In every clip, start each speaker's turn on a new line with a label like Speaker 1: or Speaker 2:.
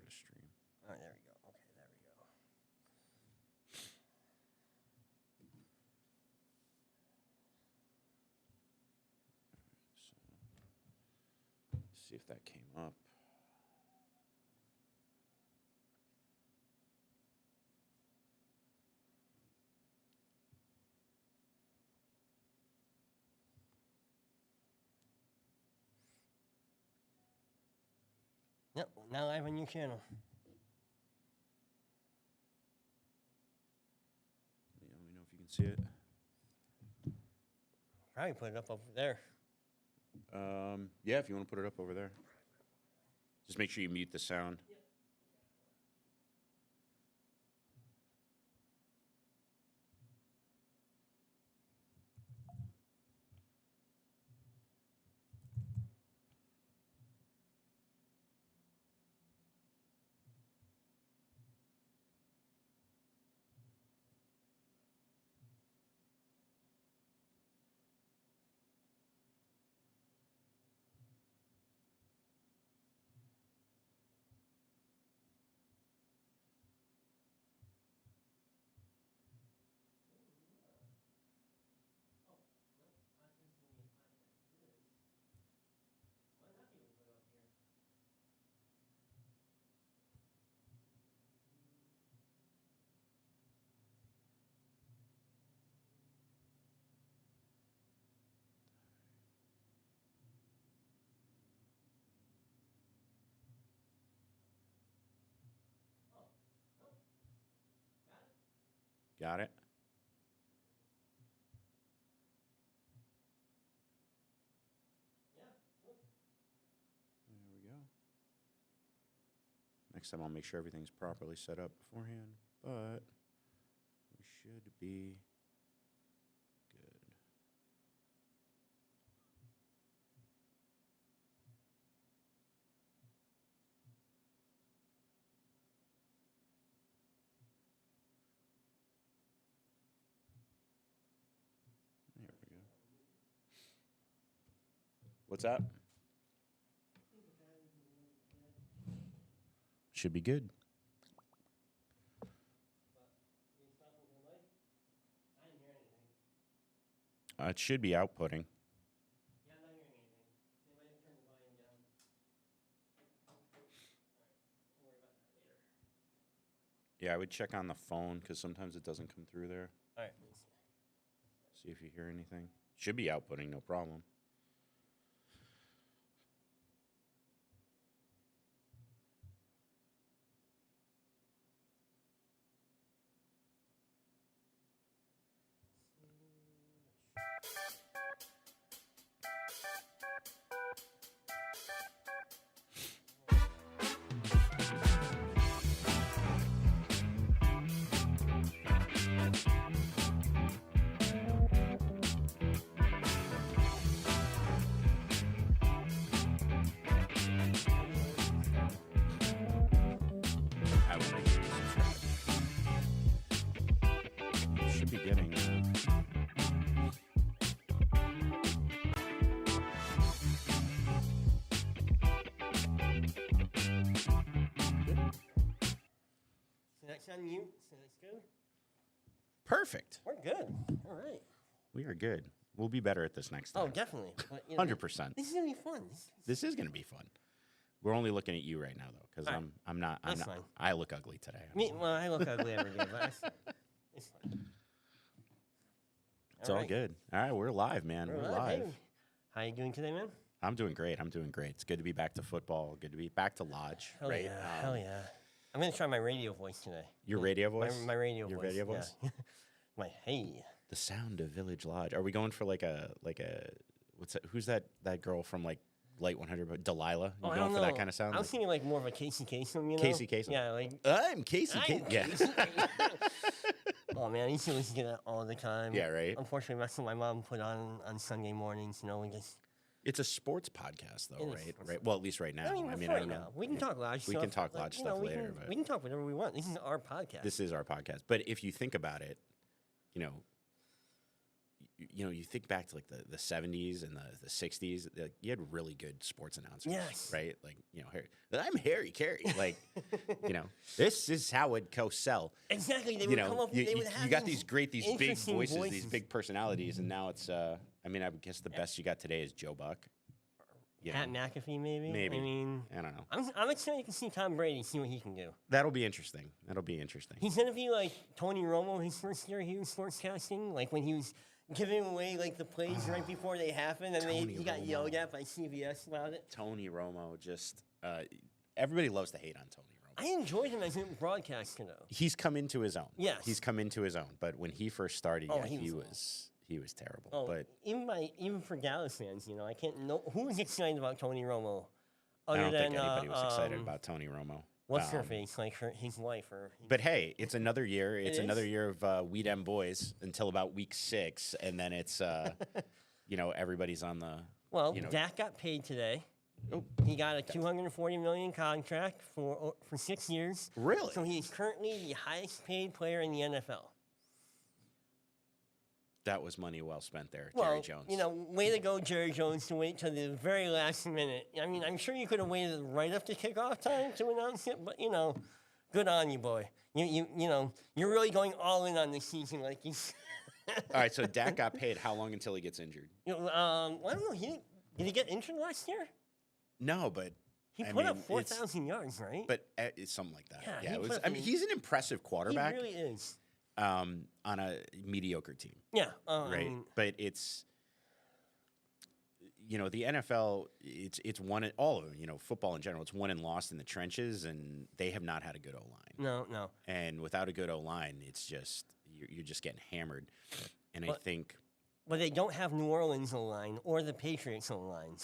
Speaker 1: to stream.
Speaker 2: Oh, there we go. Okay, there we go.
Speaker 1: So, see if that came up.
Speaker 2: Yep, now live on your channel.
Speaker 1: Yeah, let me know if you can see it.
Speaker 2: Probably put it up over there.
Speaker 1: Yeah, if you want to put it up over there. Just make sure you mute the sound.
Speaker 2: Yep.
Speaker 1: Got it?
Speaker 2: Yeah.
Speaker 1: There we go. Next time I'll make sure everything's properly set up beforehand, but we should be good. There we go. What's that? Should be good. It should be outputting.
Speaker 2: Yeah, I'm not hearing anything. So you might have turned the volume down. All right, we'll worry about that later.
Speaker 1: Yeah, I would check on the phone because sometimes it doesn't come through there.
Speaker 2: All right, let me see.
Speaker 1: See if you hear anything. Should be outputting, no problem. I would make sure you subscribe. Should be getting.
Speaker 2: So that's on mute, so that's good.
Speaker 1: Perfect.
Speaker 2: We're good. All right.
Speaker 1: We are good. We'll be better at this next time.
Speaker 2: Oh, definitely. But, you know,
Speaker 1: 100%.
Speaker 2: This is gonna be fun.
Speaker 1: This is going to be fun. We're only looking at you right now, though, because
Speaker 2: All right.
Speaker 1: I'm not.
Speaker 2: That's fine.
Speaker 1: I look ugly today.
Speaker 2: Well, I look ugly every day, but it's fine.
Speaker 1: It's all good. All right, we're live, man. We're live.
Speaker 2: Hey, how you doing today, man?
Speaker 1: I'm doing great. I'm doing great. It's good to be back to football. Good to be back to Lodge.
Speaker 2: Hell
Speaker 1: right?
Speaker 2: yeah. Hell yeah. I'm gonna try my radio voice today.
Speaker 1: Your radio voice?
Speaker 2: My radio
Speaker 1: Your
Speaker 2: voice.
Speaker 1: radio voice?
Speaker 2: Yeah. My hey.
Speaker 1: The sound of Village Lodge. Are we going for like a what's that? Who's that girl from like Light 100? Delilah? You
Speaker 2: I
Speaker 1: going
Speaker 2: don't
Speaker 1: for that
Speaker 2: know.
Speaker 1: kind of sound?
Speaker 2: I was thinking like more of a Casey Kasem, you know?
Speaker 1: Casey Kasem.
Speaker 2: Yeah, like
Speaker 1: I'm Casey.
Speaker 2: I'm
Speaker 1: Yeah.
Speaker 2: Casey Kasem. Oh man, I used to listen to that all the time.
Speaker 1: Yeah, right.
Speaker 2: Unfortunately, that's what my mom put on Sunday mornings. You know, we just.
Speaker 1: It's a sports podcast, though,
Speaker 2: It is
Speaker 1: right?
Speaker 2: sports.
Speaker 1: Right. Well, at least right now.
Speaker 2: I mean,
Speaker 1: I
Speaker 2: right
Speaker 1: don't
Speaker 2: now.
Speaker 1: know.
Speaker 2: We can talk Lodge stuff.
Speaker 1: We can talk
Speaker 2: like,
Speaker 1: Lodge
Speaker 2: you know,
Speaker 1: stuff later,
Speaker 2: we
Speaker 1: but
Speaker 2: can talk whatever we want. This is our podcast.
Speaker 1: this is our podcast. But if you think about it, you know, you think back to like the 70s and the 60s, like, you had really good sports announcers,
Speaker 2: Yes.
Speaker 1: right? Like, I'm Harry Carey. Like, this is how it go sell.
Speaker 2: Exactly. They would come up. They would have
Speaker 1: you got these big
Speaker 2: interesting
Speaker 1: voices, these big personalities, and now it's. I mean, I guess the best you got today is Joe Buck.
Speaker 2: Pat McAfee, maybe.
Speaker 1: Maybe.
Speaker 2: I mean,
Speaker 1: I don't know.
Speaker 2: I'm excited to see Tom Brady, see what he can do.
Speaker 1: That'll be interesting. He's
Speaker 2: gonna be like Tony Romo his first year he was sportscasting, like when he was giving away like the plays right before they happened, and he got yelled at by CBS about it.
Speaker 1: Tony Romo just everybody loves to hate on Tony Romo.
Speaker 2: I enjoyed him as a broadcaster, though.
Speaker 1: He's come into his own.
Speaker 2: Yes,
Speaker 1: he's come into his own. But when he first started, he was terrible.
Speaker 2: Oh,
Speaker 1: but
Speaker 2: even for Dallas fans, I can't know who's excited about Tony Romo.
Speaker 1: I don't think anybody was excited about Tony Romo.
Speaker 2: What's her face? Like his wife or.
Speaker 1: But hey, it's another year. It's another year of We Dem Boys until about week 6, and then it's everybody's on the.
Speaker 2: Well, Dak got paid today. Oh, he got a $240 million contract for 6 years.
Speaker 1: Really?
Speaker 2: So he is currently the highest paid player in the NFL.
Speaker 1: That was money well spent there, Jerry Jones.
Speaker 2: Way to go, Jerry Jones, to wait till the very last minute. I mean, I'm sure you could have waited right up to kickoff time to announce it, but good on you, boy. You're really going all in on this season, like you.
Speaker 1: All right, so Dak got paid. How long until he gets injured?
Speaker 2: I don't know. Did he get injured last year?
Speaker 1: No, but
Speaker 2: he put up 4,000 yards, right?
Speaker 1: But it's something like that.
Speaker 2: Yeah,
Speaker 1: it was. I mean, he's an impressive quarterback.
Speaker 2: He really is.
Speaker 1: On a mediocre team.
Speaker 2: Yeah.
Speaker 1: Right. But it's, the NFL, it's won it, all of them, football in general, it's won and lost in the trenches, and they have not had a good O-line.
Speaker 2: No.
Speaker 1: And without a good O-line, it's just, you're just getting hammered. And I think.
Speaker 2: But they don't have New Orleans O-line or the Patriots O-line.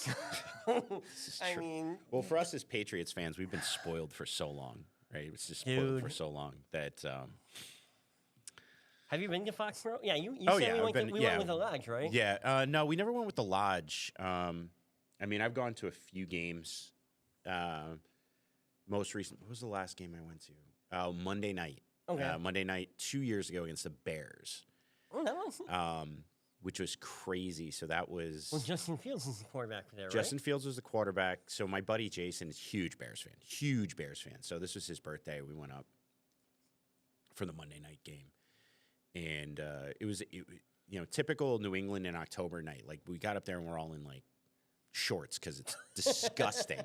Speaker 2: I mean.
Speaker 1: Well, for us as Patriots fans, we've been spoiled for so long, right? It's just spoiled for so long that.
Speaker 2: Have you been to Foxborough? Yeah, you said we went with the Lodge, right?
Speaker 1: Yeah. No, we never went with the Lodge. I mean, I've gone to a few games. Most recent, what was the last game I went to? Monday night.
Speaker 2: Okay.
Speaker 1: Monday night 2 years ago against the Bears.
Speaker 2: Oh, that was.
Speaker 1: Which was crazy. So that was.
Speaker 2: Well, Justin Fields is the quarterback for there, right?
Speaker 1: Justin Fields was the quarterback. So my buddy Jason is huge Bears fan. So this was his birthday. We went up for the Monday night game. And it was typical New England in October night. Like, we got up there and we're all in, like, shorts because it's disgusting.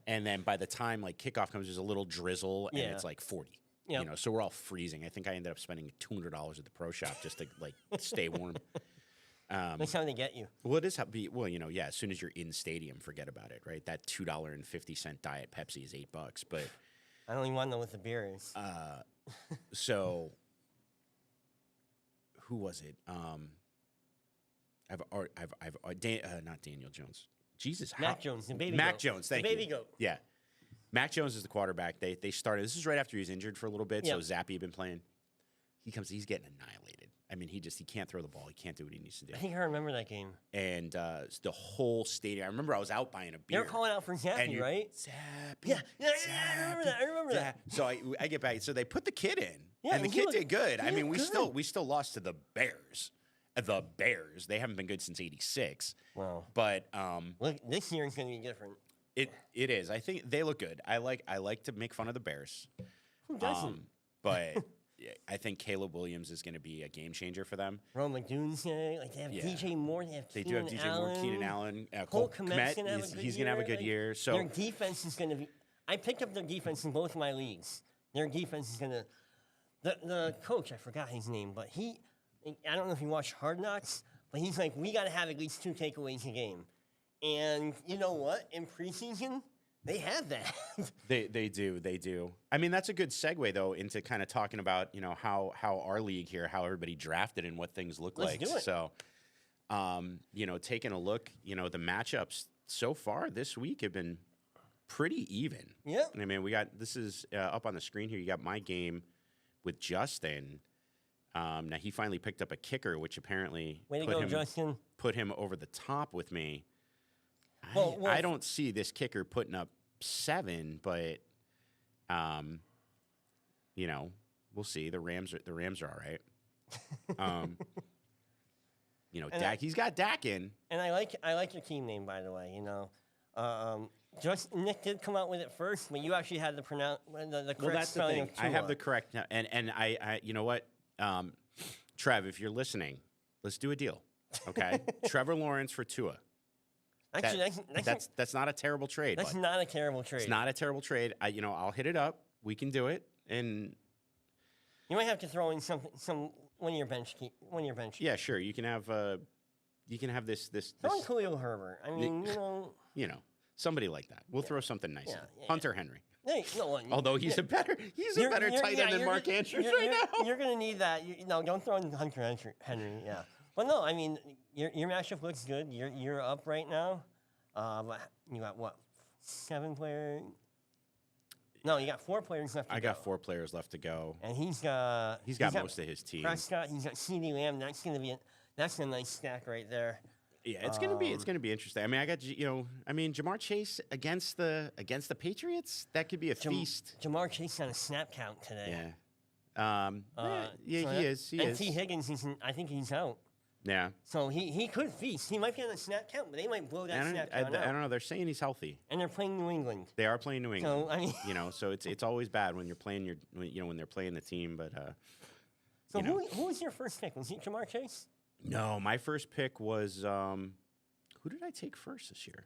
Speaker 1: And then by the time, like, kickoff comes, there's a little drizzle, and it's, like, 40.
Speaker 2: Yep.
Speaker 1: So we're all freezing. I think I ended up spending $200 at the pro shop just to, like, stay warm.
Speaker 2: That's how they get you.
Speaker 1: Well, it is how as soon as you're in stadium, forget about it, right? That $2.50 Diet Pepsi is $8, but.
Speaker 2: I don't even want to know what the beer is.
Speaker 1: So. Who was it? Not Daniel Jones. Jesus,
Speaker 2: Mac Jones, the baby.
Speaker 1: Mac
Speaker 2: goat.
Speaker 1: Jones, thank
Speaker 2: the
Speaker 1: you.
Speaker 2: baby goat.
Speaker 1: Yeah, Mac Jones is the quarterback. They started. This is right after he was injured for a little bit.
Speaker 2: Yep.
Speaker 1: So Zappy had been playing. He's getting annihilated. I mean, he can't throw the ball. He can't do what he needs to do.
Speaker 2: I think I remember that game.
Speaker 1: And the whole stadium. I remember I was out buying a beer.
Speaker 2: They were calling out for Zappy, right?
Speaker 1: Zappy.
Speaker 2: Yeah, I remember that.
Speaker 1: So I get back. So they put the kid in.
Speaker 2: Yeah,
Speaker 1: and the kid did good. I mean, we
Speaker 2: good.
Speaker 1: still lost to the Bears. The Bears. They haven't been good since '86.
Speaker 2: Wow.
Speaker 1: But
Speaker 2: look, this year is going to be different.
Speaker 1: It is. I think they look good. I like to make fun of the Bears.
Speaker 2: Who doesn't?
Speaker 1: But I think Caleb Williams is going to be a game changer for them.
Speaker 2: Rome McDooney, like they have DJ Moore,
Speaker 1: they do have DJ Moore, Keenan Allen, Cole Kmet. He's going to have a good year. So
Speaker 2: their defense is going to be. I picked up their defense in both my leagues. Their defense is going to. The coach, I forgot his name, but I don't know if you watch Hard Knocks, but he's like, we got to have at least 2 takeaways a game. And you know what? In preseason, they had that.
Speaker 1: They do. I mean, that's a good segue, though, into kind of talking about, how our league here, how everybody drafted and what things look like.
Speaker 2: Let's do it.
Speaker 1: So, taking a look, the matchups so far this week have been pretty even.
Speaker 2: Yeah.
Speaker 1: I mean, this is up on the screen here. You got my game with Justin. Now, he finally picked up a kicker, which apparently
Speaker 2: Justin.
Speaker 1: Put him over the top with me.
Speaker 2: Well,
Speaker 1: I don't see this kicker putting up 7, but, we'll see. The Rams are all right.
Speaker 2: And
Speaker 1: Dak. He's got Dak in.
Speaker 2: And I like your team name, by the way. Just Nick did come out with it first, but you actually had the correct
Speaker 1: That's the
Speaker 2: spelling
Speaker 1: thing.
Speaker 2: of Tua.
Speaker 1: I have the correct, and I you know what, Trev, if you're listening, let's do a deal, okay? Trevor Lawrence for Tua.
Speaker 2: Actually,
Speaker 1: That's not a terrible trade.
Speaker 2: that's
Speaker 1: bud.
Speaker 2: not a terrible trade.
Speaker 1: It's not a terrible trade. I'll hit it up. We can do it, and
Speaker 2: You might have to throw in some one of your bench.
Speaker 1: yeah, sure. You can have this
Speaker 2: Throw in Khalil Herbert. I mean,
Speaker 1: somebody like that. We'll throw something nice.
Speaker 2: Yeah,
Speaker 1: in.
Speaker 2: yeah.
Speaker 1: Hunter Henry.
Speaker 2: Hey, no,
Speaker 1: Although he's a better tight end than Mark Andrews right now.
Speaker 2: You're gonna need that. Don't throw in Hunter Henry. Yeah, but no, I mean your matchup looks good. You're up right now. You got what? 7 players? No, you got 4 players left.
Speaker 1: I got 4 players left to go.
Speaker 2: And he's got
Speaker 1: most of his team.
Speaker 2: Prescott. He's got CeeDee Lamb. That's a nice stack right there.
Speaker 1: Yeah, it's gonna be interesting. I mean, I got Jamar Chase against the Patriots. That could be a feast.
Speaker 2: Jamar Chase on a snap count today.
Speaker 1: Yeah. He is.
Speaker 2: And T. Higgins, I think he's out.
Speaker 1: Yeah.
Speaker 2: So he could feast. He might be on a snap count, but they might blow that snap count out.
Speaker 1: I don't know. They're saying he's healthy.
Speaker 2: And they're playing New England.
Speaker 1: They are playing New England.
Speaker 2: So I mean,
Speaker 1: so it's always bad when you're playing when they're playing the team. But
Speaker 2: so who was your first pick? Was it Jamar Chase?
Speaker 1: No, my first pick was who did I take first this year?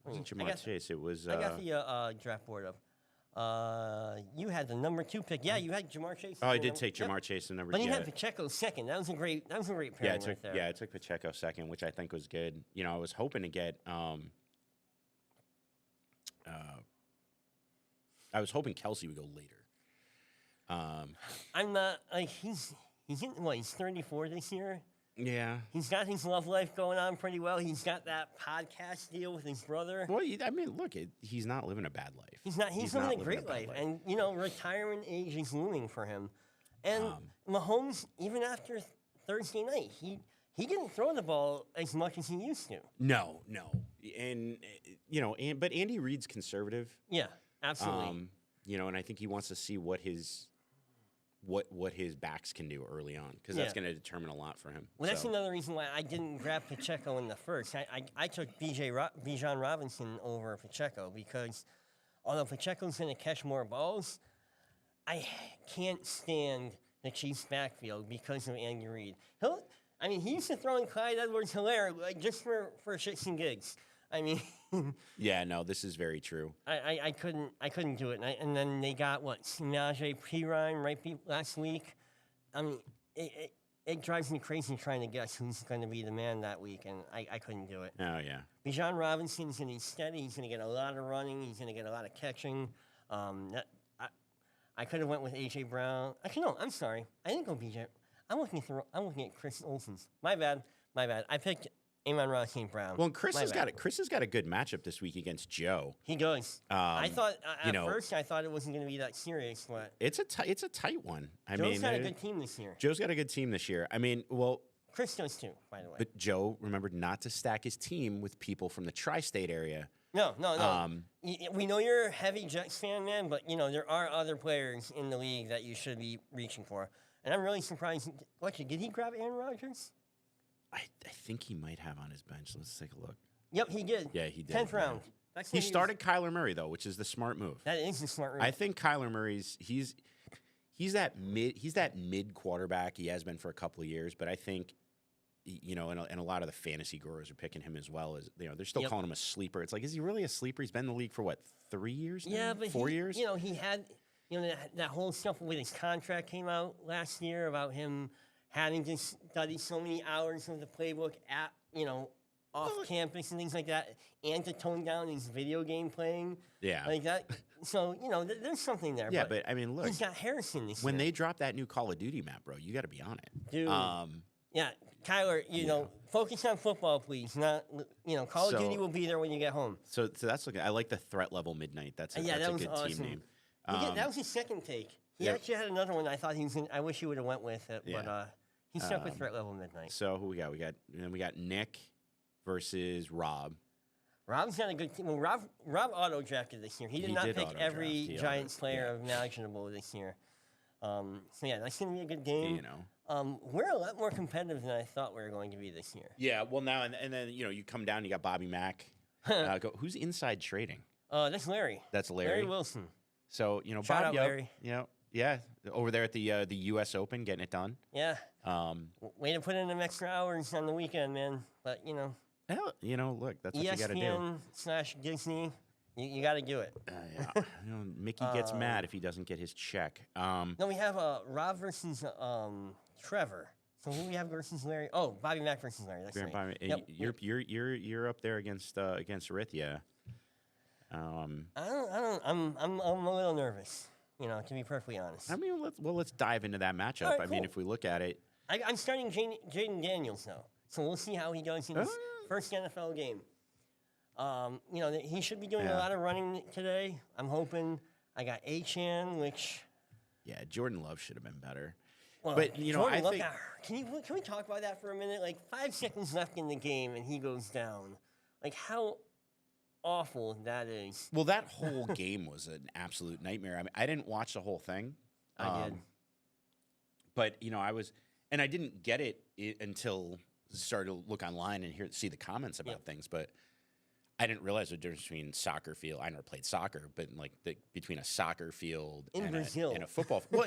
Speaker 1: It wasn't Jamar Chase. It was.
Speaker 2: I got the draft board up. You had the number 2 pick. Yeah, you had Jamar Chase.
Speaker 1: Oh, I did take Jamar Chase the number.
Speaker 2: But he had Pacheco second. That was a great pairing right there.
Speaker 1: Yeah, I took Pacheco second, which I think was good. I was hoping to get. I was hoping Kelsey would go later.
Speaker 2: I'm not like he's in he's 34 this year.
Speaker 1: Yeah.
Speaker 2: He's got his love life going on pretty well. He's got that podcast deal with his brother.
Speaker 1: Well, I mean, look, he's not living a bad life.
Speaker 2: He's not. He's living a great life. And, retirement age is looming for him. And Mahomes, even after Thursday night, he didn't throw the ball as much as he used to.
Speaker 1: No. And, but Andy Reid's conservative.
Speaker 2: Yeah, absolutely.
Speaker 1: And I think he wants to see what his backs can do early on, because that's going to determine a lot for him.
Speaker 2: Well, that's another reason why I didn't grab Pacheco in the first. I took Bijan Robinson over Pacheco because although Pacheco's going to catch more balls, I can't stand the Chiefs' backfield because of Andy Reid. He used to throw in Clyde Edwards-Helaire just for shits and gigs. I mean,
Speaker 1: yeah, no, this is very true.
Speaker 2: I couldn't do it, and then they got Samaje Perine last week. I mean, it drives me crazy trying to guess who's going to be the man that week, and I couldn't do it.
Speaker 1: Oh yeah,
Speaker 2: Bijan Robinson's going to be steady. He's going to get a lot of running. He's going to get a lot of catching. I could have went with AJ Brown. Actually, no, I'm sorry. I didn't go BJ. I'm looking at Chris Olsen's. My bad. I picked Amon-Ra St. Brown.
Speaker 1: Well, Chris has got a good matchup this week against Joe.
Speaker 2: He does. I thought first I thought it wasn't going to be that serious, but
Speaker 1: it's a tight one.
Speaker 2: Joe's got a good team this year.
Speaker 1: Joe's got a good team this year. I mean, well,
Speaker 2: Chris does too, by the way.
Speaker 1: But Joe remembered not to stack his team with people from the tri-state area.
Speaker 2: No. We know you're a heavy Jets fan, man, but there are other players in the league that you should be reaching for. And I'm really surprised. Actually, did he grab Aaron Rodgers?
Speaker 1: I think he might have on his bench. Let's take a look.
Speaker 2: Yep, he did.
Speaker 1: Yeah, he did.
Speaker 2: 10th round.
Speaker 1: He started Kyler Murray though, which is the smart move.
Speaker 2: That is the smart move.
Speaker 1: I think Kyler Murray's he's that mid quarterback. He has been for a couple of years, but I think and a lot of the fantasy gurus are picking him as well as they're still calling him a sleeper. It's like, is he really a sleeper? He's been in the league for what, 3 years now?
Speaker 2: Yeah, but
Speaker 1: 4 years.
Speaker 2: He had that whole stuff with his contract came out last year about him having to study so many hours of the playbook at off campus and things like that, and to tone down his video game playing.
Speaker 1: Yeah,
Speaker 2: like that. So there's something there.
Speaker 1: Yeah, but I mean, look,
Speaker 2: he's got Harrison this
Speaker 1: when
Speaker 2: year.
Speaker 1: they drop that new Call of Duty map, bro, you got to be on it,
Speaker 2: dude. Yeah, Kyler, focus on football, please. Not, Call of Duty will be there when you get home.
Speaker 1: So that's looking. I like the threat level midnight. That's a good
Speaker 2: awesome
Speaker 1: team name.
Speaker 2: That was his second take. He actually had another one. I thought he was. I wish he would have went with it, but he stuck with threat level midnight.
Speaker 1: So who we got? We got Nick versus Rob.
Speaker 2: Rob's got a good team. Well, Rob auto drafted this year. He did not pick every Giants player imaginable this year. So yeah, that's gonna be a good game. We're a lot more competitive than I thought we were going to be this year.
Speaker 1: Yeah, well, now and then, you come down, you got Bobby Mack. Who's inside trading?
Speaker 2: That's Larry.
Speaker 1: That's Larry.
Speaker 2: Larry Wilson.
Speaker 1: So,
Speaker 2: Shout out,
Speaker 1: Bob,
Speaker 2: Larry.
Speaker 1: Yeah, over there at the U.S. Open, getting it done.
Speaker 2: Yeah. Way to put in them extra hours on the weekend, man. But,
Speaker 1: Hell, look, that's what you got to do.
Speaker 2: ESPN/Disney, you got to do it.
Speaker 1: Yeah. Mickey gets mad if he doesn't get his check.
Speaker 2: No, we have Rob versus Trevor. So who we have versus Larry? Oh, Bobby Mack versus Larry. That's right.
Speaker 1: Yep. You're up there against Rithia.
Speaker 2: I'm a little nervous. To be perfectly honest.
Speaker 1: I mean, let's dive into that matchup.
Speaker 2: Right,
Speaker 1: I mean,
Speaker 2: cool.
Speaker 1: if we look at it,
Speaker 2: I'm starting Jaden Daniels now, so we'll see how he does in his first NFL game. He should be doing a lot of running today. I'm hoping. I got Achan, which.
Speaker 1: Yeah, Jordan Love should have been better.
Speaker 2: Well,
Speaker 1: but
Speaker 2: Jordan
Speaker 1: I
Speaker 2: Love
Speaker 1: think.
Speaker 2: Can we talk about that for a minute? Like 5 seconds left in the game, and he goes down. Like how awful that is.
Speaker 1: Well, that whole game was an absolute nightmare. I mean, I didn't watch the whole thing.
Speaker 2: I did.
Speaker 1: But, I didn't get it until I started to look online and see the comments about things. But I didn't realize the difference between soccer field. I never played soccer, but between a soccer field
Speaker 2: in
Speaker 1: and
Speaker 2: Brazil
Speaker 1: and a football. Well,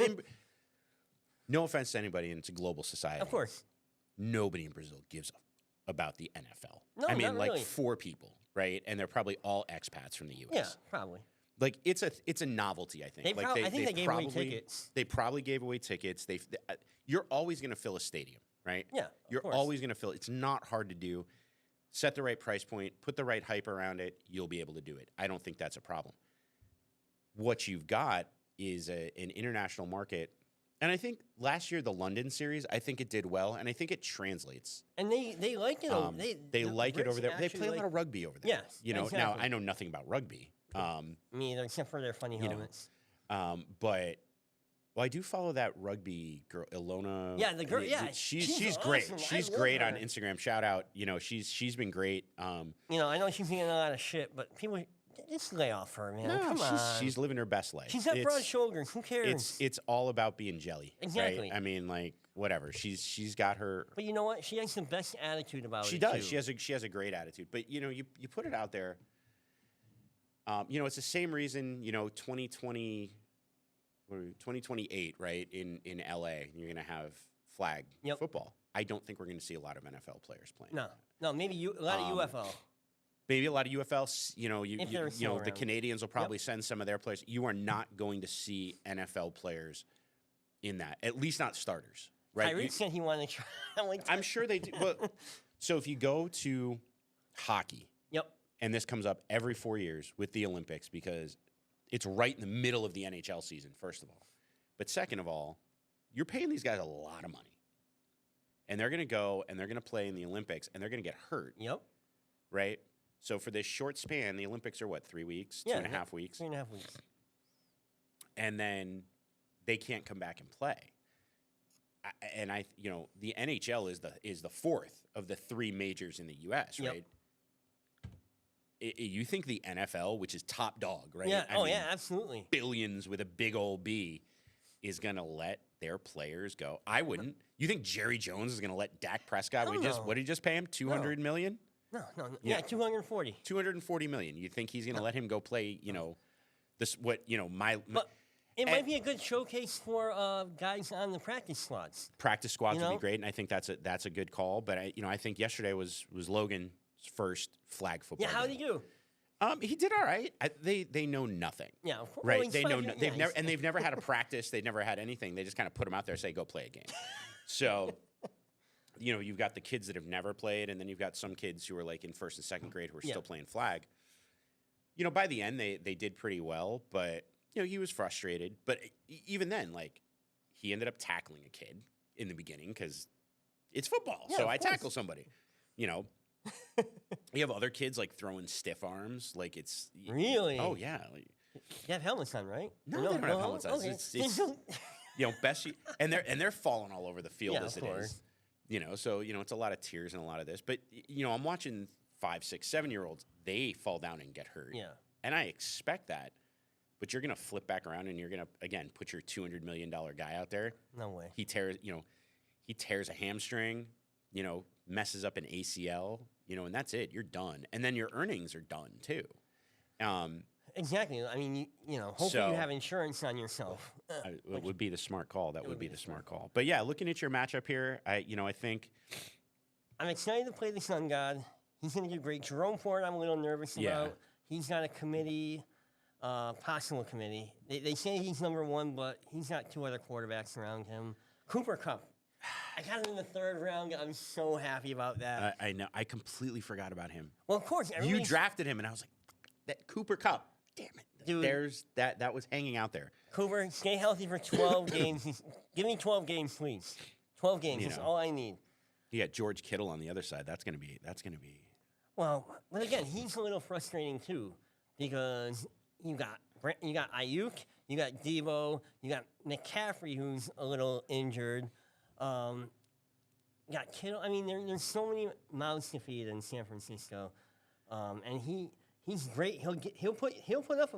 Speaker 1: no offense to anybody, and it's a global society.
Speaker 2: Of course.
Speaker 1: Nobody in Brazil gives about the NFL.
Speaker 2: No,
Speaker 1: I mean,
Speaker 2: not really.
Speaker 1: 4 people, right? And they're probably all expats from the U.S.
Speaker 2: Yeah, probably.
Speaker 1: It's a novelty, I think.
Speaker 2: I think they gave away tickets.
Speaker 1: They probably gave away tickets. You're always going to fill a stadium, right?
Speaker 2: Yeah,
Speaker 1: you're always going to fill. It's not hard to do. Set the right price point, put the right hype around it. You'll be able to do it. I don't think that's a problem. What you've got is an international market, and I think last year the London series, I think it did well, and I think it translates.
Speaker 2: And they like it.
Speaker 1: They like it over there. They play a lot of rugby over there.
Speaker 2: Yes, exactly.
Speaker 1: Now I know nothing about rugby.
Speaker 2: Me either, except for their funny helmets.
Speaker 1: But I do follow that rugby girl, Ilona.
Speaker 2: Yeah, the girl. Yeah,
Speaker 1: she's
Speaker 2: awesome.
Speaker 1: great. She's great
Speaker 2: her.
Speaker 1: on Instagram. Shout out. She's been great.
Speaker 2: I know she's getting a lot of shit, but people just lay off her, man.
Speaker 1: No,
Speaker 2: Come on.
Speaker 1: She's living her best life.
Speaker 2: She's got broad shoulders. Who cares?
Speaker 1: It's all about being jelly.
Speaker 2: Exactly.
Speaker 1: Right? I mean, whatever. She's got her.
Speaker 2: But you know what? She has the best attitude about it.
Speaker 1: She does.
Speaker 2: Too.
Speaker 1: She has a great attitude. But you put it out there. It's the same reason, 2028, right, in LA, you're going to have flag football. I don't think we're going to see a lot of NFL players playing.
Speaker 2: No, maybe a lot of UFL.
Speaker 1: Maybe a lot of UFL. The
Speaker 2: around.
Speaker 1: Canadians will probably send some of their players. You are not going to see NFL players in that, at least not starters, right?
Speaker 2: Tyreek said he wanted to try.
Speaker 1: I'm sure they do. Well, so if you go to hockey, and this comes up every 4 years with the Olympics because it's right in the middle of the NHL season, first of all. But second of all, you're paying these guys a lot of money. And they're going to go and they're going to play in the Olympics and they're going to get hurt.
Speaker 2: Yep.
Speaker 1: Right? So for this short span, the Olympics are what, 3 weeks?
Speaker 2: Yeah,
Speaker 1: 2.5 weeks?
Speaker 2: 3.5 weeks.
Speaker 1: And then they can't come back and play. The NHL is the fourth of the 3 majors in the U.S., right?
Speaker 2: Yep.
Speaker 1: You think the NFL, which is top dog, right?
Speaker 2: Yeah. Yeah, absolutely.
Speaker 1: Billions with a big old B, is going to let their players go? I wouldn't. You think Jerry Jones is going to let Dak Prescott? What did he just pay him? $200 million?
Speaker 2: No. Yeah, 240.
Speaker 1: $240 million. You think he's going to let him go play? But
Speaker 2: it might be a good showcase for guys on the practice squads.
Speaker 1: Practice squads would be great, and I think that's a good call. But I think yesterday was Logan's first flag football.
Speaker 2: Yeah, how did he do?
Speaker 1: He did all right. They know nothing.
Speaker 2: Yeah, of course.
Speaker 1: Right.
Speaker 2: Well,
Speaker 1: They know. They've never had a practice. They've never had anything. They just kind of put them out there, and say, "Go play a game." So, you've got the kids that have never played, and then you've got some kids who are like in first and second grade who are still playing flag. By the end, they did pretty well, but he was frustrated. But even then, he ended up tackling a kid in the beginning because it's football.
Speaker 2: Yeah,
Speaker 1: so I tackle somebody. You have other kids throwing stiff arms, it's
Speaker 2: really.
Speaker 1: Oh yeah,
Speaker 2: you have helmets on, right?
Speaker 1: No, they don't have helmets on.
Speaker 2: Okay.
Speaker 1: It's and they're falling all over the field as it
Speaker 2: course.
Speaker 1: is. So it's a lot of tears and a lot of this, but I'm watching 5, 6, 7-year-olds. They fall down and get hurt.
Speaker 2: Yeah,
Speaker 1: and I expect that, but you're gonna flip back around and you're gonna again put your $200 million guy out there.
Speaker 2: No way.
Speaker 1: He tears. he tears a hamstring, messes up an ACL, and that's it. You're done. And then your earnings are done too.
Speaker 2: Exactly. I mean, hopefully you have insurance on yourself.
Speaker 1: It would be the smart call. That would be the smart call. But yeah, looking at your matchup here, I think
Speaker 2: I'm excited to play the Sun God. He's going to do great. Jerome Ford, I'm a little nervous about. He's got a committee, possible committee. They say he's number one, but he's got 2 other quarterbacks around him. Cooper Kupp. I got him in the 3rd round. I'm so happy about that.
Speaker 1: I know. I completely forgot about him.
Speaker 2: Well, of course.
Speaker 1: You drafted him, and I was like, that Cooper Kupp. Damn it.
Speaker 2: Dude.
Speaker 1: There's that was hanging out there.
Speaker 2: Cooper, stay healthy for 12 games. Give me 12 games, please. 12 games. That's all I need.
Speaker 1: You got George Kittle on the other side. That's gonna be.
Speaker 2: Well, but again, he's a little frustrating too, because you got Ayuk, you got Devo, you got McCaffrey, who's a little injured. You got Kittle. I mean, there's so many mouths to feed in San Francisco, and he's great. He'll put up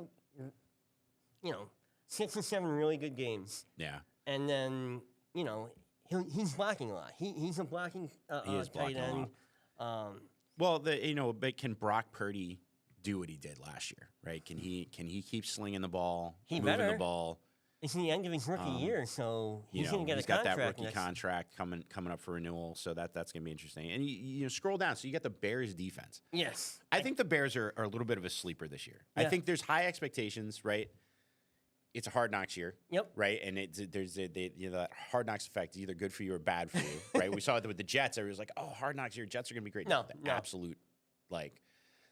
Speaker 2: 6 or 7 really good games.
Speaker 1: Yeah.
Speaker 2: And then he's blocking a lot. He's a blocking
Speaker 1: he is
Speaker 2: tight
Speaker 1: blocking
Speaker 2: end.
Speaker 1: a lot. But can Brock Purdy do what he did last year? Right? Can he keep slinging the ball, moving the ball?
Speaker 2: It's the end of his rookie year, so he's going to get a contract.
Speaker 1: He's got that rookie contract coming up for renewal, so that's going to be interesting. And you scroll down, so you got the Bears defense.
Speaker 2: Yes.
Speaker 1: I think the Bears are a little bit of a sleeper this year. Yeah. I think there's high expectations, right? It's a Hard Knocks year.
Speaker 2: Yep.
Speaker 1: Right? And there's that Hard Knocks effect, either good for you or bad for you, right? We saw it with the Jets. Everybody was like, oh, Hard Knocks year, Jets are going to be great.
Speaker 2: No.
Speaker 1: Absolute,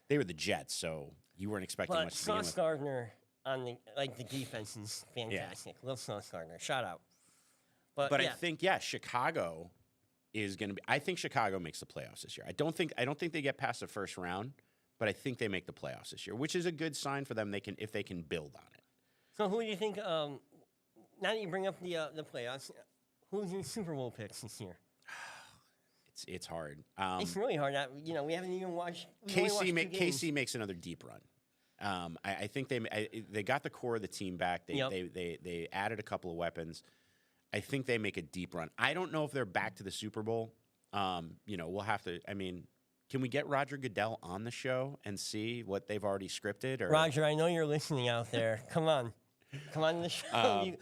Speaker 1: they were the Jets, so you weren't expecting much to begin with.
Speaker 2: Sauce Gardner on the defense is fantastic. Love Sauce Gardner. Shout out. But
Speaker 1: I think Chicago is going to be. I think Chicago makes the playoffs this year. I don't think they get past the first round, but I think they make the playoffs this year, which is a good sign for them. If they can build on it.
Speaker 2: So who do you think? Now that you bring up the playoffs, who's your Super Bowl picks this year?
Speaker 1: It's hard.
Speaker 2: It's really hard. We haven't even watched.
Speaker 1: KC makes another deep run. I think they got the core of the team back. They added a couple of weapons. I think they make a deep run. I don't know if they're back to the Super Bowl. We'll have to. I mean, can we get Roger Goodell on the show and see what they've already scripted? Or?
Speaker 2: Roger, I know you're listening out there. Come on the show.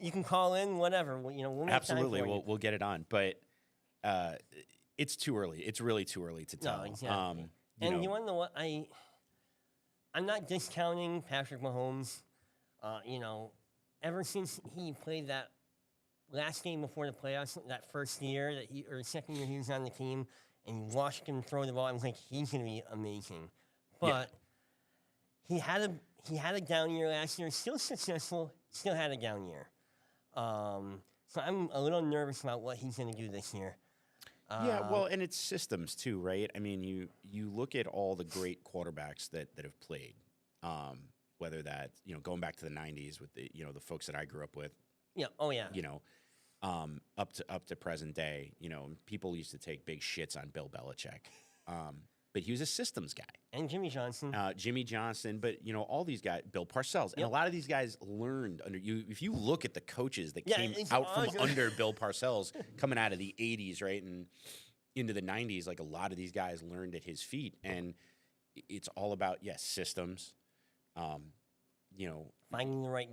Speaker 2: You can call in, whatever. We'll make
Speaker 1: absolutely.
Speaker 2: Time for you.
Speaker 1: We'll get it on, but it's too early. It's really too early to tell.
Speaker 2: No, exactly. You want to know what I'm not discounting Patrick Mahomes. Ever since he played that last game before the playoffs, that first year or second year he was on the team, and you watched him throw the ball, I was like, he's going to be amazing. But he had a down year last year, still successful, still had a down year. So I'm a little nervous about what he's going to do this year.
Speaker 1: And it's systems too, right? I mean, you look at all the great quarterbacks that have played, whether that going back to the '90s with the folks that I grew up with.
Speaker 2: Yeah. Oh yeah.
Speaker 1: Up to present day. People used to take big shits on Bill Belichick, but he was a systems guy.
Speaker 2: And Jimmy Johnson.
Speaker 1: But all these guys, Bill Parcells, and a lot of these guys learned under you. If you look at the coaches that came out from under Bill Parcells, coming out of the '80s, right, and into the '90s, like a lot of these guys learned at his feet, and it's all about systems.
Speaker 2: Finding the right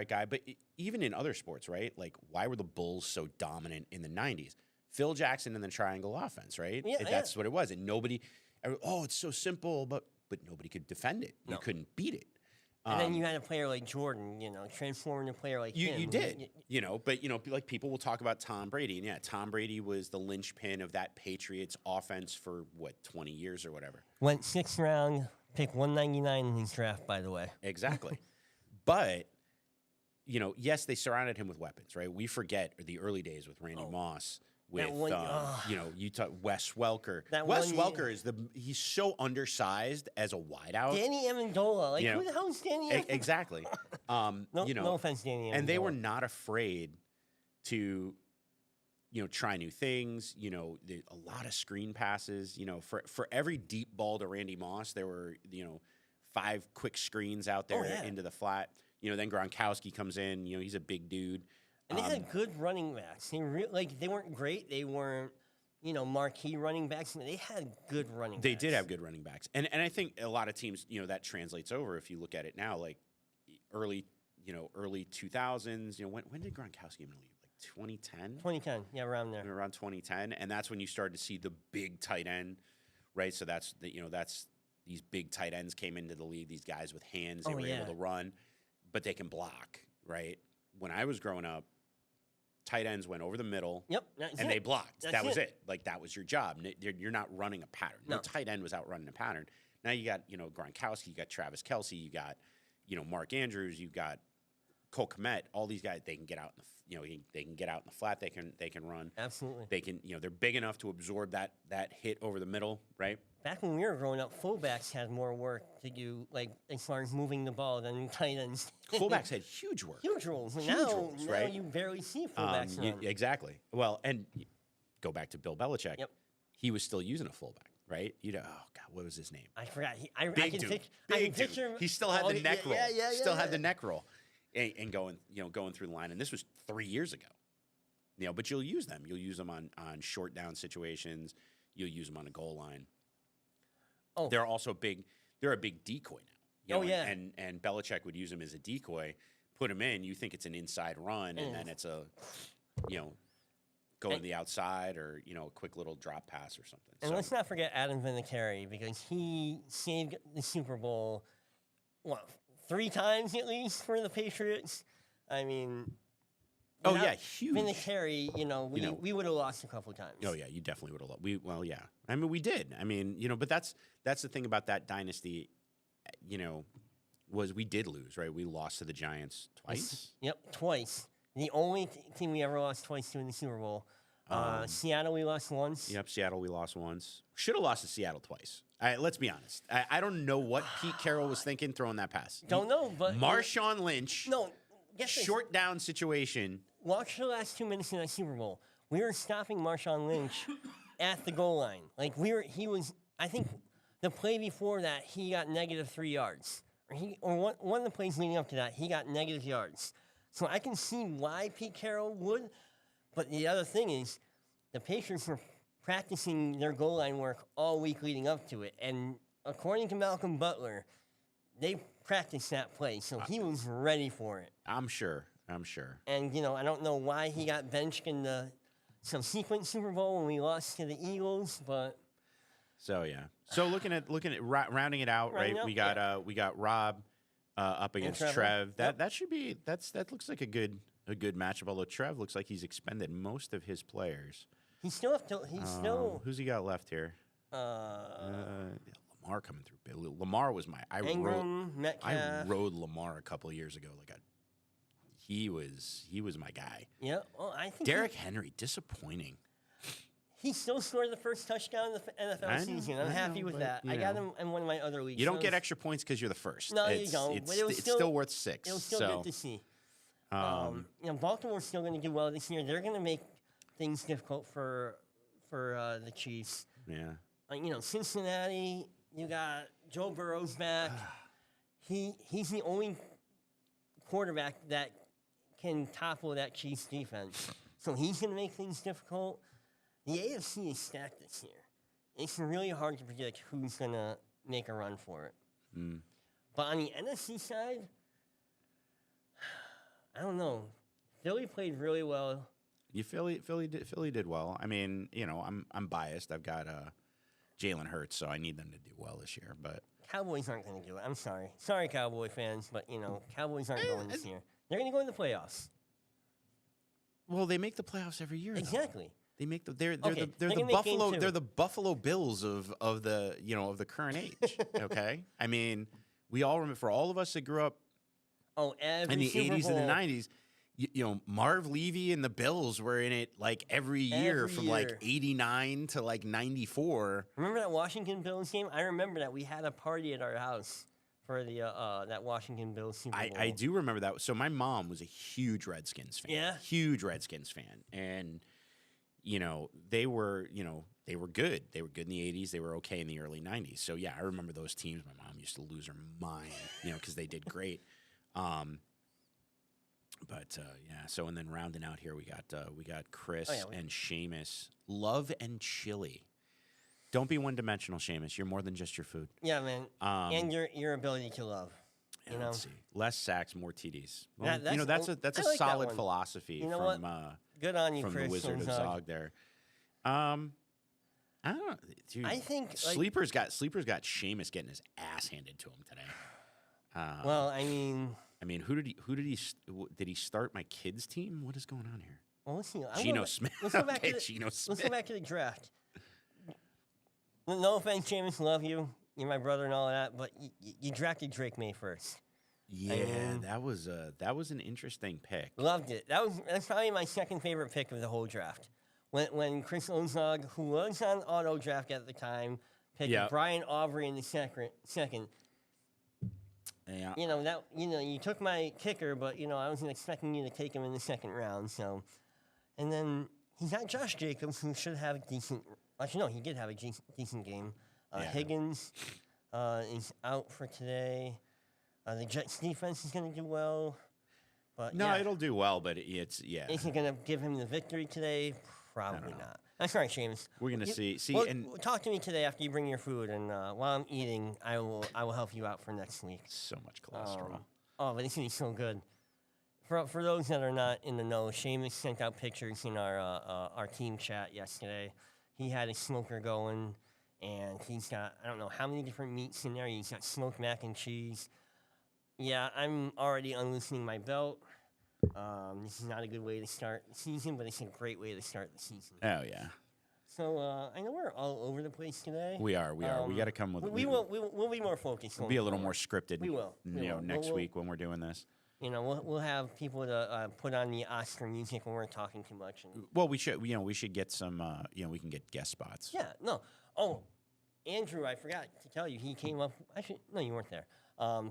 Speaker 2: guy.
Speaker 1: But even in other sports, right? Like, why were the Bulls so dominant in the '90s? Phil Jackson and the triangle offense, right? That's what it was, and nobody. Oh, it's so simple, but nobody could defend it. No. You couldn't beat it.
Speaker 2: And then you had a player like Jordan, transforming a player like him.
Speaker 1: You did, but like people will talk about Tom Brady, and Tom Brady was the linchpin of that Patriots offense for 20 years or whatever.
Speaker 2: Went 6th round, pick 199 in his draft, by the way.
Speaker 1: Exactly, but yes, they surrounded him with weapons, right? We forget the early days with Randy Moss. With Utah, Wes Welker. Wes Welker he's so undersized as a wideout.
Speaker 2: Danny Amendola, who the hell is Danny Amendola?
Speaker 1: Exactly.
Speaker 2: No offense, Danny Amendola.
Speaker 1: And they were not afraid to, try new things. A lot of screen passes. For every deep ball to Randy Moss, there were 5 quick screens out there into the flat. Then Gronkowski comes in. He's a big dude.
Speaker 2: And they had good running backs. They weren't great. They weren't, marquee running backs. They had good running
Speaker 1: They
Speaker 2: backs.
Speaker 1: did have good running backs. And I think a lot of teams, that translates over if you look at it now, like early 2000s. When did Gronkowski even leave? Like 2010?
Speaker 2: 2010, yeah, around there.
Speaker 1: Around 2010. And that's when you started to see the big tight end, right? So that's these big tight ends came into the league, these guys with hands, they were able to run, but they can block, right? When I was growing up, tight ends went over the middle, and they blocked. That was it. Like, that was your job. You're not running a pattern. No tight end was out running a pattern. Now you got, Gronkowski, you got Travis Kelce, you got, Mark Andrews, you got Cole Kmet. All these guys, they can get out in the, they can get out in the flat. They can run.
Speaker 2: Absolutely.
Speaker 1: They can, they're big enough to absorb that hit over the middle, right?
Speaker 2: Back when we were growing up, fullbacks had more work to do, like, as far as moving the ball than tight ends.
Speaker 1: Fullbacks had huge work.
Speaker 2: Huge roles.
Speaker 1: Huge
Speaker 2: now,
Speaker 1: roles, right?
Speaker 2: Now you barely see fullbacks run.
Speaker 1: Exactly. Well, and go back to Bill Belichick.
Speaker 2: Yep.
Speaker 1: He was still using a fullback, right? Oh, God, what was his name?
Speaker 2: I forgot. I
Speaker 1: Big
Speaker 2: can
Speaker 1: dude.
Speaker 2: picture him.
Speaker 1: He still had the neck roll.
Speaker 2: Yeah,
Speaker 1: Still had the neck roll. And going through the line. And this was 3 years ago. But you'll use them. You'll use them on short down situations. You'll use them on a goal line.
Speaker 2: Oh,
Speaker 1: They're also big. They're a big decoy now.
Speaker 2: Yeah.
Speaker 1: And Belichick would use them as a decoy. Put them in. You think it's an inside run, and then it's a, go to the outside or a quick little drop pass or something.
Speaker 2: And let's not forget Adam Vinatieri, because he saved the Super Bowl, 3 times at least for the Patriots. I mean.
Speaker 1: Oh, yeah, huge.
Speaker 2: Vinatieri, we would have lost a couple of times.
Speaker 1: Oh, yeah, you definitely would have lost. Yeah. I mean, we did. I mean, but that's the thing about that dynasty, was we did lose, right? We lost to the Giants twice.
Speaker 2: Yep, twice. The only team we ever lost twice to in the Super Bowl. Seattle, we lost once.
Speaker 1: Yep, Seattle, we lost once. Should have lost to Seattle twice. Let's be honest. I don't know what Pete Carroll was thinking throwing that pass.
Speaker 2: Don't know, but...
Speaker 1: Marshawn Lynch.
Speaker 2: No, guess this.
Speaker 1: Short down situation.
Speaker 2: Watch the last 2 minutes in that Super Bowl. We were stopping Marshawn Lynch at the goal line. I think the play before that, he got -3 yards. Or one of the plays leading up to that, he got negative yards. So I can see why Pete Carroll would. But the other thing is, the Patriots were practicing their goal line work all week leading up to it. And according to Malcolm Butler, they practiced that play. So he was ready for it.
Speaker 1: I'm sure.
Speaker 2: And, I don't know why he got benched in the subsequent Super Bowl when we lost to the Eagles, but...
Speaker 1: So, yeah. So, looking at rounding it out, right? We got Rob up against Trev. That should be... That looks like a good matchup, although Trev looks like he's expended most of his players.
Speaker 2: He's still...
Speaker 1: Who's he got left here? Lamar coming through. Lamar was I rode Lamar a couple of years ago. He was my guy.
Speaker 2: Yeah, well, I think
Speaker 1: Derrick Henry, disappointing.
Speaker 2: He still scored the first touchdown in the NFL season. I'm happy with that. I got him in one of my other leagues.
Speaker 1: You don't get extra points because you're the first.
Speaker 2: No, you don't.
Speaker 1: It's still worth 6.
Speaker 2: It was still good to see. Baltimore's still going to do well this year. They're going to make things difficult for the Chiefs.
Speaker 1: Yeah.
Speaker 2: Cincinnati, you got Joe Burrow's back. He's the only quarterback that can topple that Chiefs defense. So he's going to make things difficult. The AFC is stacked this year. It's really hard to predict who's going to make a run for it. But on the NFC side, I don't know. Philly played really well.
Speaker 1: Philly did well. I mean, I'm biased. I've got Jalen Hurts, so I need them to do well this year. But
Speaker 2: Cowboys aren't going to do it. I'm sorry. Sorry, Cowboy fans, but, Cowboys aren't going this year. They're going to go in the playoffs.
Speaker 1: Well, they make the playoffs every year.
Speaker 2: Exactly.
Speaker 1: Though. They make they're the Buffalo Bills of the current age. Okay, I mean, we all remember, for all of us that grew up in the '80s and the '90s. Marv Levy and the Bills were in it every year from 89 to 94.
Speaker 2: Remember that Washington Bills game? I remember that we had a party at our house for the that Washington Bills Super Bowl.
Speaker 1: I do remember that. So my mom was a huge Redskins fan.
Speaker 2: Yeah,
Speaker 1: huge Redskins fan, and they were good. They were good in the '80s. They were okay in the early '90s. So yeah, I remember those teams. My mom used to lose her mind, because they did great. But yeah, so and then rounding out here, we got Chris
Speaker 2: Oh, yeah,
Speaker 1: and Seamus. Love and chili. Don't be one dimensional, Seamus. You're more than just your food.
Speaker 2: Yeah, man. And your ability to love. You know,
Speaker 1: Let's see. Less sacks, more TDs. Well,
Speaker 2: That- that's-
Speaker 1: that's a
Speaker 2: I
Speaker 1: that's a
Speaker 2: like that
Speaker 1: solid
Speaker 2: one.
Speaker 1: philosophy
Speaker 2: You know
Speaker 1: from
Speaker 2: good on you,
Speaker 1: from
Speaker 2: Chris.
Speaker 1: the Wizard of
Speaker 2: and,
Speaker 1: Zog there. I don't know, dude.
Speaker 2: I think, like-
Speaker 1: Sleeper's got Seamus getting his ass handed to him today.
Speaker 2: well, I mean,
Speaker 1: who did he start my kids team? What is going on here?
Speaker 2: well, let's see.
Speaker 1: Geno Smith.
Speaker 2: Let's go back
Speaker 1: Okay,
Speaker 2: to the,
Speaker 1: Geno
Speaker 2: Let's
Speaker 1: Smith.
Speaker 2: go back to the draft. No offense, Jameis, love you. You're my brother and all of that, but you drafted Drake May first.
Speaker 1: Yeah,
Speaker 2: mean-
Speaker 1: that was an interesting pick.
Speaker 2: Loved it. That's probably my second favorite pick of the whole draft. When Chris Ozog, who was on auto draft at the time, picked
Speaker 1: Yeah.
Speaker 2: Brian Aubrey in the second.
Speaker 1: Yeah.
Speaker 2: You took my kicker, but I wasn't expecting you to take him in the second round. So, and then he got Josh Jacobs, who should have a decent. Actually, no, he did have a decent game.
Speaker 1: Yeah.
Speaker 2: Higgins is out for today. The Jets defense is going to do well, but
Speaker 1: No,
Speaker 2: yeah.
Speaker 1: it'll do well, but it's
Speaker 2: Is it going to give him the victory today? Probably not. That's right, Seamus.
Speaker 1: We're gonna see.
Speaker 2: Well,
Speaker 1: And
Speaker 2: talk to me today after you bring your food, and while I'm eating, I will help you out for next week.
Speaker 1: so much cholesterol.
Speaker 2: Oh, but it's gonna be so good. For those that are not in the know, Seamus sent out pictures in our team chat yesterday. He had a smoker going, and he's got I don't know how many different meats in there. He's got smoked mac and cheese. Yeah, I'm already unloosening my belt. This is not a good way to start the season, but it's a great way to start the season.
Speaker 1: Oh yeah,
Speaker 2: So I know we're all over the place today.
Speaker 1: we are. We got to come with.
Speaker 2: We'll be more focused.
Speaker 1: We'll be a little more scripted.
Speaker 2: We will.
Speaker 1: Next week when we're doing this.
Speaker 2: We'll have people to put on the Oscar music when we're talking too much. And
Speaker 1: Well, we should. We should get some. We can get guest spots.
Speaker 2: yeah, no. Oh, Andrew, I forgot to tell you. He came up. Actually, no, you weren't there.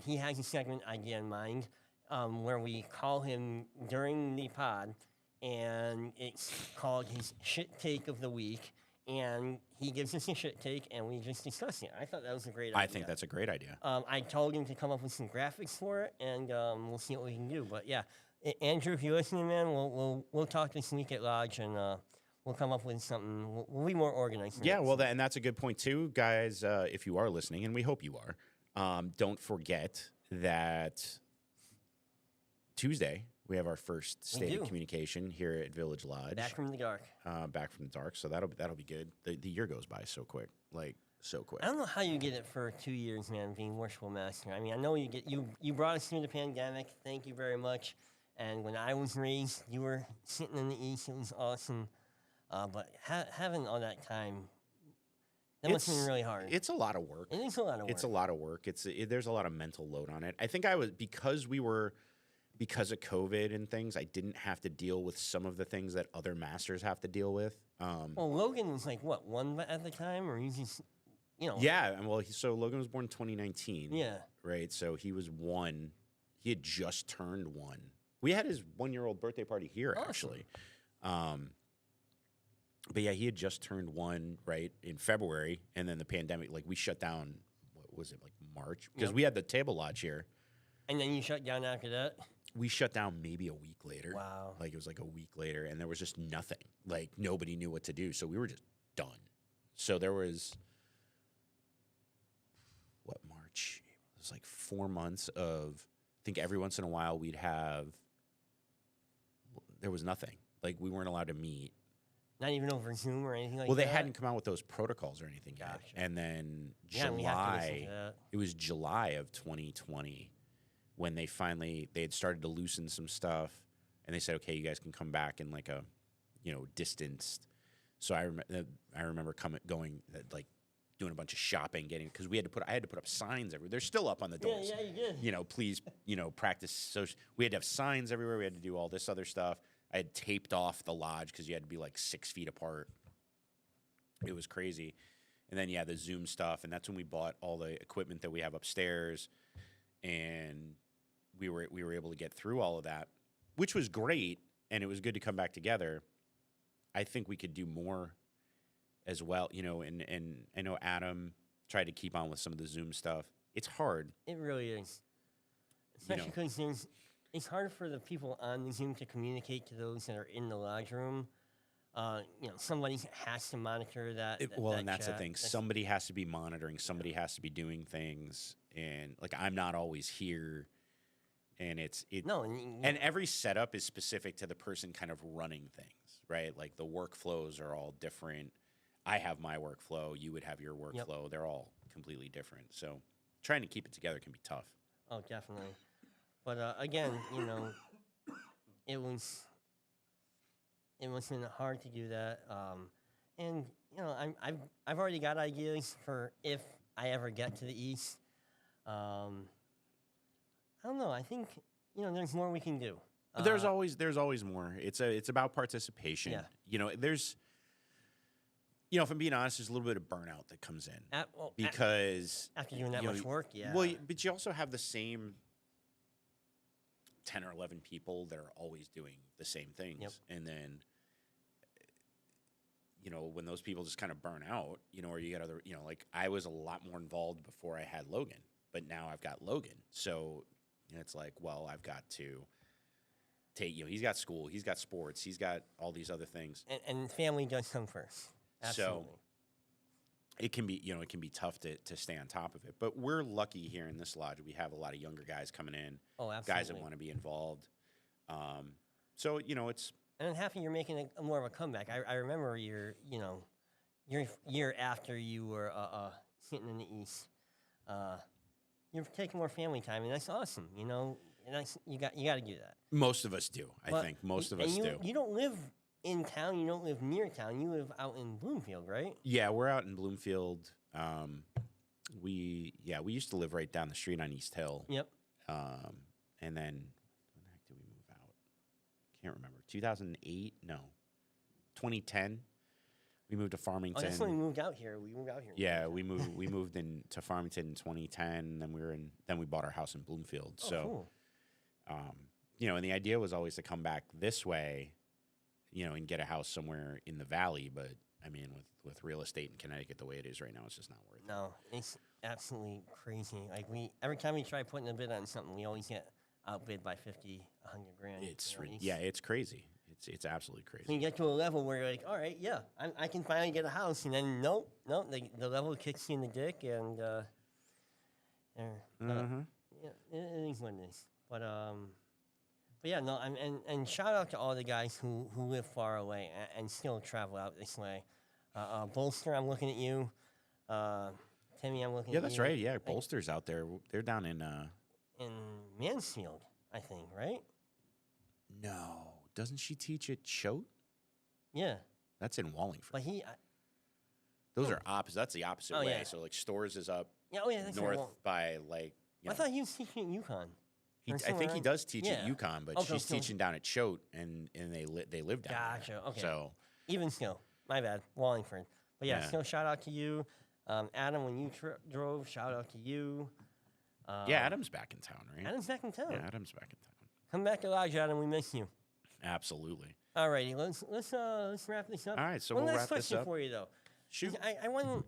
Speaker 2: He has a segment idea in mind where we call him during the pod, and it's called his shit take of the week. And he gives us a shit take, and we just discuss it. I thought that was a great idea.
Speaker 1: I think that's a great idea.
Speaker 2: I told him to come up with some graphics for it, and we'll see what we can do. But yeah, Andrew, if you're listening, man, we'll talk this week at Lodge, and we'll come up with something. We'll be more organized.
Speaker 1: Yeah, well, and that's a good point too, guys. If you are listening, and we hope you are, don't forget that Tuesday we have our first state of communication here at Village Lodge.
Speaker 2: Back from the dark.
Speaker 1: Back from the dark. So that'll be good. The year goes by so quick, like so quick.
Speaker 2: I don't know how you get it for 2 years, man, being worshipful master. I mean, I know you brought us through the pandemic. Thank you very much. And when I was raised, you were sitting in the East. It was awesome. But having all that time, that must have been really hard.
Speaker 1: It's a lot of work.
Speaker 2: It is a lot of work.
Speaker 1: It's a lot of work. There's a lot of mental load on it. I think because of COVID and things, I didn't have to deal with some of the things that other masters have to deal with.
Speaker 2: Well, Logan was like, what, one at the time? Or he's just,
Speaker 1: Yeah, and so Logan was born in 2019.
Speaker 2: Yeah.
Speaker 1: Right, so he was one. He had just turned one. We had his 1-year-old birthday party here, actually. But yeah, he had just turned one, right, in February. And then the pandemic, like we shut down, what was it, like March? Because we had the table lodge here.
Speaker 2: And then you shut down after that?
Speaker 1: We shut down maybe a week later.
Speaker 2: Wow.
Speaker 1: Like it was like a week later, and there was just nothing. Like nobody knew what to do, so we were just done. So there was March? It was like 4 months of. I think every once in a while we'd have. There was nothing. Like we weren't allowed to meet.
Speaker 2: Not even over Zoom or anything like that?
Speaker 1: Well, they hadn't come out with those protocols or anything yet.
Speaker 2: Gotcha.
Speaker 1: And then
Speaker 2: Yeah, we have to listen
Speaker 1: July.
Speaker 2: to that.
Speaker 1: It was July of 2020 when they had started to loosen some stuff, and they said, "Okay, you guys can come back in like a, distanced." So I remember going doing a bunch of shopping, because I had to put up signs everywhere. They're still up on the doors.
Speaker 2: Yeah, you did.
Speaker 1: Please, practice social. We had to have signs everywhere. We had to do all this other stuff. I had taped off the lodge because you had to be like 6 feet apart. It was crazy. And then the Zoom stuff, and that's when we bought all the equipment that we have upstairs, and we were able to get through all of that, which was great, and it was good to come back together. I think we could do more as well, and I know Adam tried to keep on with some of the Zoom stuff. It's hard.
Speaker 2: It really is. Especially because it's hard for the people on the Zoom to communicate to those that are in the lodge room. Somebody has to monitor that.
Speaker 1: And that's the thing. Somebody has to be monitoring. Somebody has to be doing things. And like, I'm not always here. And and every setup is specific to the person kind of running things, right? Like the workflows are all different. I have my workflow. You would have your workflow. Yep. They're all completely different. So trying to keep it together can be tough.
Speaker 2: Oh, definitely. But again, it was hard to do that. And I've already got ideas for if I ever get to the East. I don't know. I think there's more we can do.
Speaker 1: There's always more. It's about participation.
Speaker 2: Yeah.
Speaker 1: There's if I'm being honest, there's a little bit of burnout that comes in because
Speaker 2: after doing that much work, yeah.
Speaker 1: Well, but you also have the same 10 or 11 people that are always doing the same things,
Speaker 2: yep.
Speaker 1: And then when those people just kind of burn out, or you get other, like I was a lot more involved before I had Logan, but now I've got Logan, so it's like, well, I've got to take, he's got school, he's got sports, he's got all these other things,
Speaker 2: and family does come first. Absolutely.
Speaker 1: So it can be tough to stay on top of it. But we're lucky here in this lodge. We have a lot of younger guys coming in.
Speaker 2: Oh, absolutely.
Speaker 1: Guys that want to be involved. So it's.
Speaker 2: And I'm happy you're making more of a comeback. I remember your year after you were sitting in the East. You're taking more family time, and that's awesome. And you got to do that.
Speaker 1: Most of us do. I think most of us do.
Speaker 2: You don't live in town. You don't live near town. You live out in Bloomfield, right?
Speaker 1: Yeah, we're out in Bloomfield. We used to live right down the street on East Hill.
Speaker 2: Yep.
Speaker 1: And then when the heck did we move out? Can't remember. 2008? No. 2010. We moved to Farmington.
Speaker 2: Oh, that's when we moved out here. We moved out here.
Speaker 1: Yeah, we moved into Farmington in 2010. Then we bought our house in Bloomfield.
Speaker 2: Oh,
Speaker 1: so,
Speaker 2: cool.
Speaker 1: And the idea was always to come back this way, and get a house somewhere in the valley. But I mean, with real estate in Connecticut the way it is right now, it's just not worth it.
Speaker 2: No, it's absolutely crazy. Like every time we try putting a bid on something, we always get outbid by 50, 100 grand.
Speaker 1: It's crazy. It's absolutely crazy.
Speaker 2: So you get to a level where you're like, all right, yeah, I can finally get a house, and then nope, the level kicks you in the dick, and yeah, it is what it is. But yeah, no, and shout out to all the guys who live far away and still travel out this way. Bolster, I'm looking at you. Timmy, I'm looking at you.
Speaker 1: Yeah, that's right. Yeah, Bolster's out there. They're down in
Speaker 2: Mansfield, I think, right?
Speaker 1: No. Doesn't she teach at Choate?
Speaker 2: Yeah.
Speaker 1: That's in Wallingford.
Speaker 2: But
Speaker 1: those are opposite. That's the opposite way.
Speaker 2: Yeah.
Speaker 1: So, like, Stores is up
Speaker 2: that's
Speaker 1: north by, like,
Speaker 2: I thought he was teaching at UConn.
Speaker 1: I think he does teach at UConn, but she's teaching down at Choate, and they live down there.
Speaker 2: Gotcha. Okay.
Speaker 1: So
Speaker 2: even still, my bad, Wallingford. But yeah, still shout out to you, Adam. When you drove, shout out to you.
Speaker 1: Yeah, Adam's back in town, right?
Speaker 2: Adam's back in town.
Speaker 1: Yeah, Adam's back in town.
Speaker 2: Come back to Lodge, Adam. We miss you.
Speaker 1: Absolutely.
Speaker 2: All righty, let's wrap this up.
Speaker 1: All right, so
Speaker 2: One
Speaker 1: we'll
Speaker 2: last
Speaker 1: wrap this
Speaker 2: question
Speaker 1: up.
Speaker 2: for you though.
Speaker 1: Shoot.
Speaker 2: I want.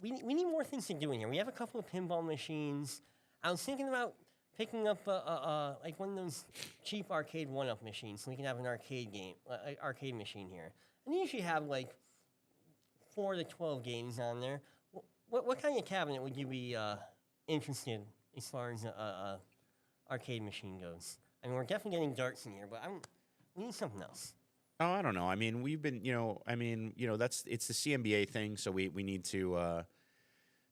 Speaker 2: We need more things to do in here. We have a couple of pinball machines. I was thinking about picking up like one of those cheap arcade one-up machines, so we can have an arcade machine here. And you usually have like 4 to 12 games on there. What kind of cabinet would you be interested as far as arcade machine goes? I mean, we're definitely getting darts in here, but we need something else.
Speaker 1: Oh, I don't know. I mean, we've been, it's the CMBA thing, so we need to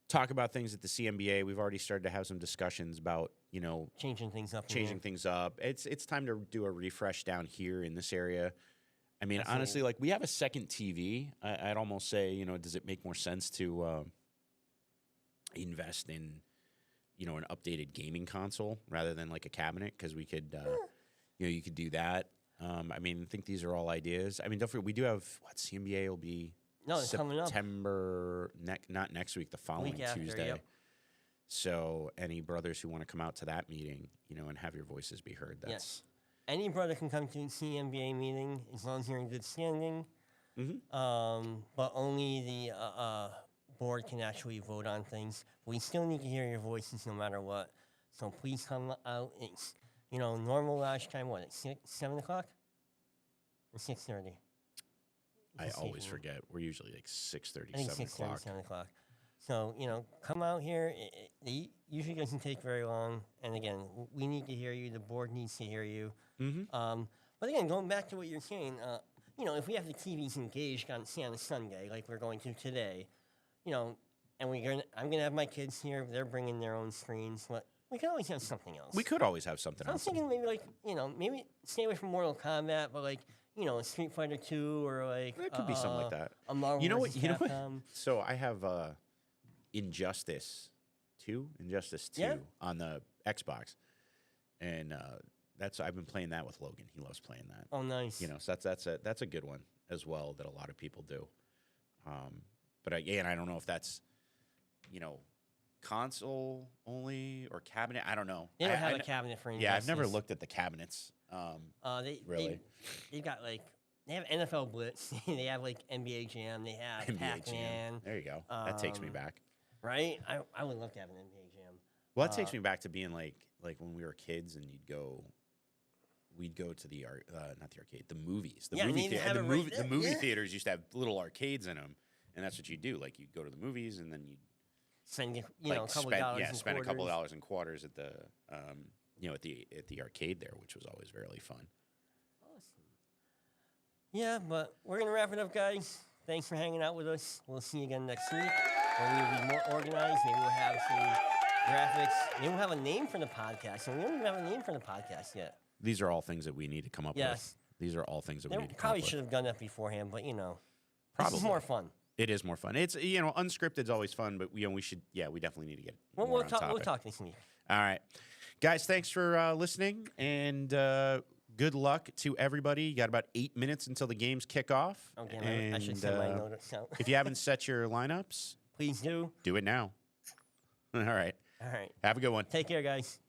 Speaker 1: talk about things at the CMBA. We've already started to have some discussions about,
Speaker 2: changing things up.
Speaker 1: It's time to do a refresh down here in this area. I mean,
Speaker 2: Absolutely.
Speaker 1: honestly, like we have a second TV. I'd almost say, does it make more sense to invest in, an updated gaming console rather than like a cabinet? Because we could, you could do that. I mean, I think these are all ideas. I mean, don't forget, we do have CMBA will be September, not next week, the following Tuesday.
Speaker 2: Yep.
Speaker 1: So any brothers who want to come out to that meeting, and have your voices be heard,
Speaker 2: yes. Any brother can come to a CMBA meeting as long as you're in good standing.
Speaker 1: Mm-hmm.
Speaker 2: But only the board can actually vote on things. We still need to hear your voices no matter what. So please come out. normal lodge time, what, at 7 o'clock? Or 6:30?
Speaker 1: I always forget. We're usually like 6:30,
Speaker 2: I think
Speaker 1: 7 o'clock.
Speaker 2: 7 o'clock. So, come out here. It usually doesn't take very long. And again, we need to hear you. The board needs to hear you.
Speaker 1: Mm-hmm.
Speaker 2: But again, going back to what you're saying, if we have the TVs engaged on, say, on a Sunday, like we're going to today, and I'm gonna have my kids here. They're bringing their own screens. But we could always have something else.
Speaker 1: We could always have something
Speaker 2: I was
Speaker 1: else.
Speaker 2: thinking maybe maybe stay away from Mortal Kombat, but a Street Fighter 2 or
Speaker 1: It could be something like that.
Speaker 2: A Marvel
Speaker 1: You know what?
Speaker 2: vs.
Speaker 1: You know what?
Speaker 2: Capcom.
Speaker 1: So I have Injustice 2
Speaker 2: Yeah.
Speaker 1: on the Xbox, and I've been playing that with Logan. He loves playing that.
Speaker 2: Oh, nice.
Speaker 1: So that's a good one as well that a lot of people do. But again, I don't know if that's console only or cabinet. I don't know.
Speaker 2: They don't have a cabinet for Injustice.
Speaker 1: Yeah, I've never looked at the cabinets. Really.
Speaker 2: They've got they have NFL Blitz. They have NBA Jam. They have
Speaker 1: NBA
Speaker 2: Pac-Man.
Speaker 1: Jam. There you go. That takes me back.
Speaker 2: Right? I would love to have an NBA Jam.
Speaker 1: Well, that takes me back to being like when we were kids and we'd go to the not the arcade, the movies. The movie theaters used to have little arcades in them, and that's what you do. Like you'd go to the movies and then you'd
Speaker 2: spend a couple dollars.
Speaker 1: Spend a couple dollars in quarters at the at the arcade there, which was always really fun.
Speaker 2: Awesome. Yeah, but we're gonna wrap it up, guys. Thanks for hanging out with us. We'll see you again next week. Where we'll be more organized. Maybe we'll have some graphics. Maybe we'll have a name for the podcast. And we don't even have a name for the podcast yet.
Speaker 1: These are all things that we need to come up with. These are all things that we need to come up with.
Speaker 2: Probably should have done that beforehand, but
Speaker 1: probably.
Speaker 2: This is more fun.
Speaker 1: It is more fun. It's unscripted is always fun, but we should we definitely need to get more
Speaker 2: We'll
Speaker 1: on topic.
Speaker 2: We'll talk this week.
Speaker 1: All right, guys. Thanks for listening, and good luck to everybody. You got about 8 minutes until the games kick off.
Speaker 2: Okay,
Speaker 1: and,
Speaker 2: I should set my notes out.
Speaker 1: if you haven't set your lineups,
Speaker 2: please do.
Speaker 1: Do it now. All right.
Speaker 2: All right.
Speaker 1: Have a good one.
Speaker 2: Take care, guys.